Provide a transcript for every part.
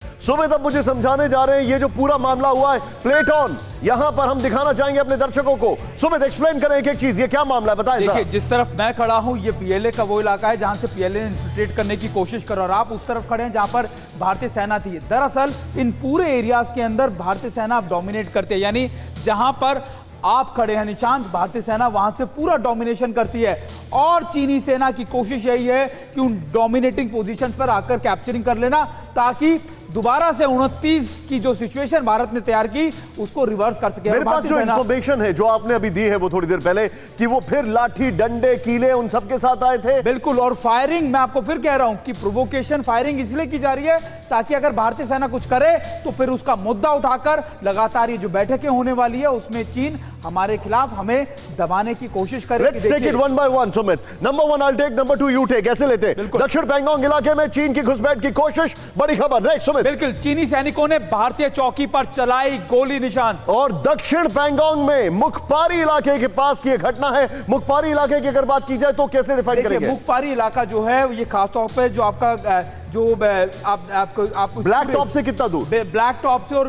सुमित अब मुझे समझाने जा रहे हैं ये जो पूरा मामला हुआ है प्लेट ऑन, यहां पर हम दिखाना चाहेंगे अपने दर्शकों को। सुमित एक्सप्लेन करें एक एक चीज, ये क्या मामला है बताएं। देखिए, जिस तरफ मैं खड़ा हूं ये पीएलए का वो इलाका है जहां से पीएलए ने इन्फिल्ट्रेट करने की कोशिश कर रहा है और आप उस तरफ खड़े हैं जहां पर भारतीय सेना थी। दरअसल इन पूरे एरियाज के अंदर भारतीय सेना अब डोमिनेट करती है, यानी जहां पर आप खड़े हैं निशांत, भारतीय सेना वहां से पूरा डोमिनेशन करती है और चीनी सेना की कोशिश यही है कि उन डोमिनेटिंग पोजीशंस पर आकर कैप्चरिंग कर लेना ताकि दोबारा से 29 की जो सिचुएशन भारत ने तैयार की उसको रिवर्स कर सके। मेरे पास जो इंफॉर्मेशन है जो आपने अभी दी है वो थोड़ी देर पहले कि वो फिर लाठी डंडे कीले उन सब के साथ आए थे। बिल्कुल, और फायरिंग मैं आपको फिर कह रहा हूं कि प्रोवोकेशन फायरिंग इसलिए की जा रही है ताकि अगर भारतीय सेना कुछ करे तो फिर उसका मुद्दा उठाकर लगातार ये जो बैठकें होने वाली है उसमें चीन हमारे खिलाफ हमें दबाने की कोशिश करे। Let's take it one by one, Sumit. Number 1 I'll take, number 2 you take। कैसे लेते? दक्षिण पैंगोंग इलाके में चीन की घुसपैठ की कोशिश, बड़ी खबर। राइट सुमित। बिल्कुल, चीनी सैनिकों ने भारतीय चौकी पर चलाई गोली निशान। और दक्षिण पैंगोंग में मुखपारी इलाके के पास की घटना है। मुखपारी इलाके की अगर बात की जाए तो कैसे डिफाइन करेंगे? मुखपारी इलाका जो है ये खासतौर पे जो आपका जो आपको ब्लैक टॉप से कितना दूर? ब्लैक टॉप से और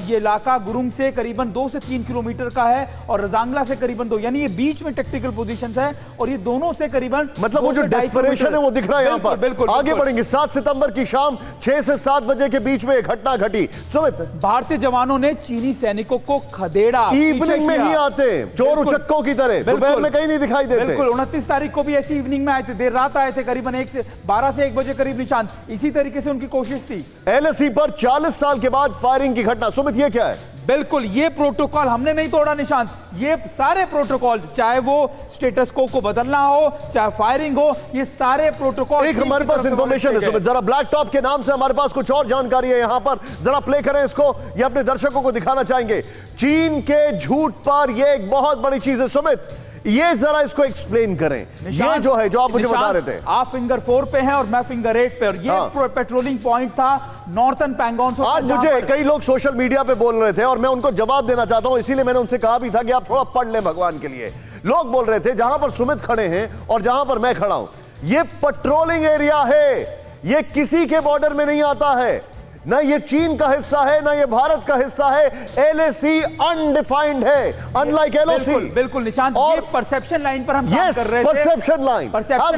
ये इलाका गुरुंग से करीबन 2 से 3 किलोमीटर का है और रजांगला से करीबन 2, यानी ये बीच में टेक्टिकल पोजीशंस है और ये दोनों से करीबन मतलब वो जो डेस्परेशन है वो दिख रहा है यहाँ पर। बिल्कुल, आगे बढ़ेंगे। 7 सितंबर की शाम 6 से 7 बजे के बीच में घटना घटी। सुमित, भारतीय जवानों ने चीनी सैनिकों को खदेड़ा। इवनिंग में ही आते चोर उचक्कों की तरह, दोपहर में कहीं नहीं दिखाई देते। बिल्कुल, 29 तारीख को भी ऐसी इवनिंग में आए थे, देर रात आए थे, करीबन 12 से 1 बजे करीब निशान। इसी तरीके से उनकी कोशिश थी। एलएसी पर 40 साल के बाद फायरिंग की घटना। सुमित, ये क्या है? बिल्कुल, ये प्रोटोकॉल हमने नहीं तोड़ा निशांत, ये सारे प्रोटोकॉल, चाहे वो स्टेटस को बदलना हो, चाहे फायरिंग हो, ये सारे प्रोटोकॉल। एक हमारे पास इंफॉर्मेशन है सुमित, जरा ब्लैक टॉप के नाम से हमारे पास कुछ और जानकारी है यहां पर, जरा प्ले करें इसको, ये अपने दर्शकों को दिखाना चाहेंगे। चीन के झूठ पर ये एक बहुत बड़ी चीज है। सुमित, ये जरा इसको एक्सप्लेन करें। ये जो है जो आप मुझे बता रहे थे, आप फिंगर 4 पे हैं और मैं फिंगर 8 पे, और ये पेट्रोलिंग पॉइंट था नॉर्थन पैंगोंग। आज मुझे कई लोग सोशल मीडिया पे बोल रहे थे और मैं उनको जवाब देना चाहता हूं, इसीलिए मैंने उनसे कहा भी था कि आप थोड़ा पढ़ लें भगवान के लिए। लोग बोल रहे थे जहां पर सुमित खड़े हैं और जहां पर मैं खड़ा हूं ये पेट्रोलिंग एरिया है, ये किसी के बॉर्डर में नहीं आता है, ना ये चीन का हिस्सा है ना ये भारत का हिस्सा है। एलएसी अनडिफाइंड है, अनलाइक एलओसी। बिल्कुल निशांत, ये परसेप्शन लाइन पर हम काम कर रहे थे, परसेप्शन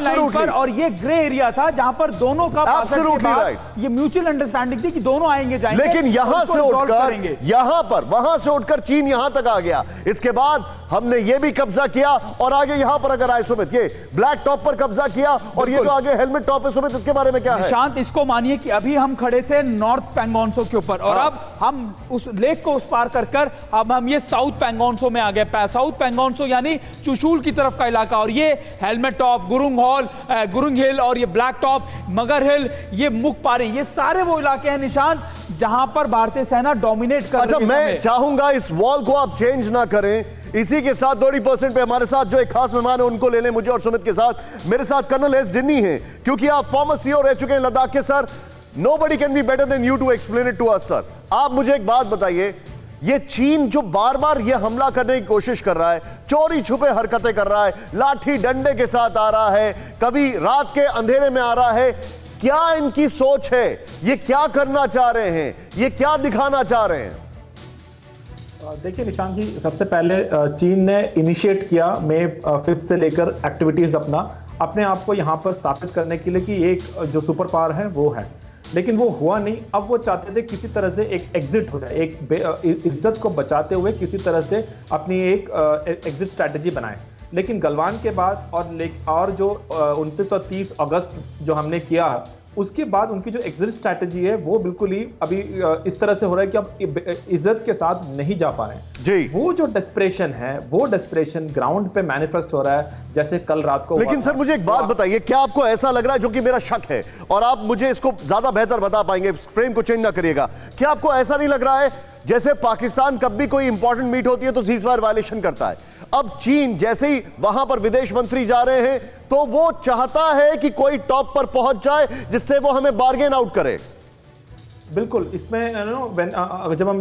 लाइन पर, और ये ग्रे एरिया था जहां पर दोनों का ये म्यूचुअल अंडरस्टैंडिंग थी कि दोनों आएंगे जाएंगे। लेकिन यहां से उठकर यहां पर, वहां से उठकर चीन यहां तक आ गया। इसके बाद हमने ये भी कब्जा किया और आगे यहां पर अगर आए सुमित, ये ब्लैक टॉप पर कब्जा किया और ये जो आगे हेलमेट टॉप है सुमित, इसके बारे में क्या है? निशांत, इसको मानिए कि अभी हम खड़े थे नॉर्थ पैंगोंगसो के ऊपर और अब हम उस लेक को उस पार कर अब हम ये साउथ पैंगोंगसो में आ गए। साउथ पैंगोंगसो यानी चुशूल की तरफ का इलाका, और ये हेलमेट टॉप, गुरुंग हिल और ये ब्लैक टॉप, मगर हिल, ये मुखपारी, ये सारे वो इलाके हैं निशांत जहां पर भारतीय सेना डोमिनेट कर रही है। मैं चाहूंगा इस वॉल को आप चेंज ना करें। इसी के साथ 2% पे हमारे साथ जो एक खास मेहमान है उनको ले लें, मुझे और सुमित के साथ। मेरे साथ कर्नल एस डिन्नी है, क्योंकि आप फॉर्मर सीओ रह चुके हैं लद्दाख के। Sir, nobody can be better than you to explain it to us, sir। आप मुझे एक बात बताइए, ये चीन जो बार बार ये हमला करने की कोशिश कर रहा है, चोरी छुपे हरकतें कर रहा है, लाठी डंडे के साथ आ रहा है, कभी रात के अंधेरे में आ रहा है, क्या इनकी सोच है? ये क्या करना चाह रहे हैं? ये क्या दिखाना चाह रहे हैं? देखिए निशांत जी, सबसे पहले चीन ने इनिशिएट किया मई 5 से लेकर एक्टिविटीज अपने आप को यहाँ पर स्थापित करने के लिए कि एक जो सुपर पावर है वो है, लेकिन वो हुआ नहीं। अब वो चाहते थे किसी तरह से एक एग्जिट हो जाए, एक इज्जत को बचाते हुए किसी तरह से अपनी एक एग्जिट स्ट्रैटेजी बनाए। लेकिन गलवान के बाद और जो 29 और 30 अगस्त जो हमने किया, उसके बाद उनकी जो एग्जिट स्ट्रैटेजी है वो बिल्कुल ही अभी इस तरह से हो रहा है कि अब इज्जत के साथ नहीं जा पा रहे हैं जी। वो जो डेस्परेशन है, वो डेस्परेशन ग्राउंड पे मैनिफेस्ट हो रहा है, जैसे कल रात को। लेकिन सर मुझे एक बात बताइए, क्या आपको ऐसा लग रहा है, जो कि मेरा शक है और आप मुझे इसको ज्यादा बेहतर बता पाएंगे, फ्रेम को चेंज ना करिएगा, क्या आपको ऐसा नहीं लग रहा है जैसे पाकिस्तान कब भी कोई इंपॉर्टेंट मीट होती है तो सीजफायर वायलेशन करता है, अब चीन जैसे ही वहां पर विदेश मंत्री जा रहे हैं तो वो चाहता है कि कोई टॉप पर पहुंच जाए जिससे वो हमें बार्गेन आउट करे? बिल्कुल, इसमें जब हम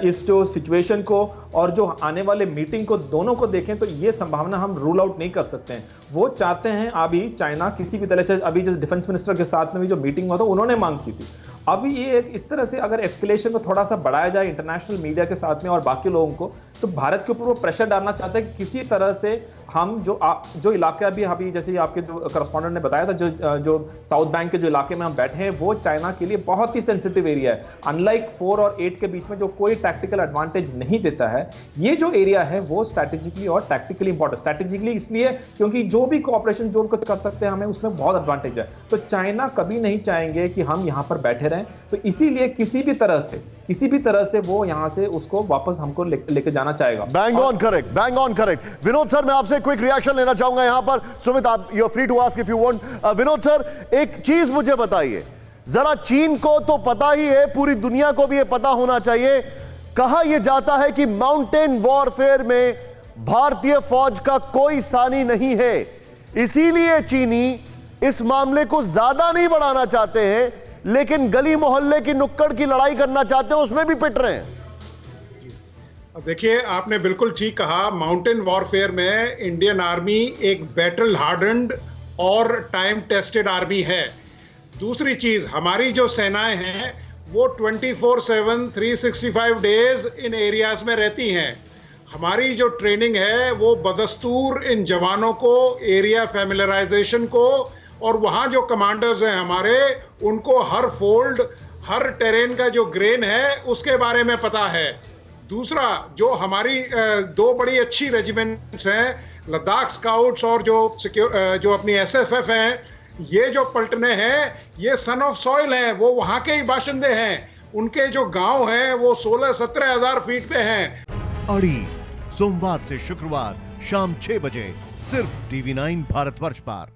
इस जो सिचुएशन को और जो आने वाले मीटिंग को दोनों को देखें तो ये संभावना हम रूल आउट नहीं कर सकते हैं। वो चाहते हैं अभी चाइना किसी भी तरह से, अभी जो डिफेंस मिनिस्टर के साथ में भी जो मीटिंग हुआ था उन्होंने मांग की थी। अभी ये इस तरह से अगर एस्केलेशन को थोड़ा सा बढ़ाया जाए इंटरनेशनल मीडिया के साथ में और बाकी लोगों को, तो भारत के ऊपर वो प्रेशर डालना चाहते हैं कि किसी तरह से हम जो इलाके अभी जैसे आपके जो करस्पॉन्डेंट ने बताया था, जो साउथ बैंक के जो इलाके में हम बैठे हैं वो चाइना के लिए बहुत ही सेंसिटिव एरिया है। अनलाइक 4 और 8 के बीच में जो कोई टैक्टिकल एडवांटेज नहीं देता है, ये जो एरिया है वो स्ट्रैटेजिकली और टैक्टिकली इंपॉर्टेंट। स्ट्रैटेजिकली इसलिए क्योंकि जो भी कोऑपरेशन जो कुछ कर सकते हैं हमें उसमें बहुत एडवांटेज है। तो चाइना कभी नहीं चाहेंगे कि हम यहां पर बैठे रहें, तो इसीलिए किसी भी तरह से वो यहां से उसको वापस हमको लेके जाना चाहेगा। Bang on correct, bang on correct. Vinod sir, मैं आपसे क्विक रिएक्शन लेना चाहूंगा यहां पर। सुमित, आप you are free to ask if you want. Vinod sir, एक चीज मुझे बताइए जरा, चीन को तो पता ही है, पूरी दुनिया को भी ये पता होना चाहिए, कहा यह जाता है कि माउंटेन वॉरफेयर में भारतीय फौज का कोई सानी नहीं है, इसीलिए चीनी इस मामले को ज्यादा नहीं बढ़ाना चाहते हैं, लेकिन गली मोहल्ले की नुक्कड़ की लड़ाई करना चाहते हैं, उसमें भी पिट रहे हैं। देखिए, आपने बिल्कुल ठीक कहा। माउंटेन वॉरफेयर में इंडियन आर्मी एक बैटल हार्डन्ड और टाइम टेस्टेड आर्मी है। दूसरी चीज, हमारी जो सेनाएं हैं वो 24/7 365 डेज इन एरियाज में रहती हैं। हमारी जो ट्रेनिंग है वो बदस्तूर इन जवानों को एरिया फैमिलराइजेशन को, और वहाँ जो कमांडर्स हैं हमारे, उनको हर फोल्ड, हर टेरेन का जो ग्रेन है उसके बारे में पता है। दूसरा, जो हमारी 2 बड़ी अच्छी रेजिमेंट्स हैं, लद्दाख स्काउट्स और जो अपनी SFF हैं, ये जो पलटने हैं ये सन ऑफ सॉइल हैं, वो वहाँ के ही बाशिंदे हैं। उनके जो गांव हैं वो 16-17 हजार फीट पे हैं। अड़ी सोमवार से शुक्रवार शाम 6 बजे सिर्फ TV9 भारतवर्ष पर।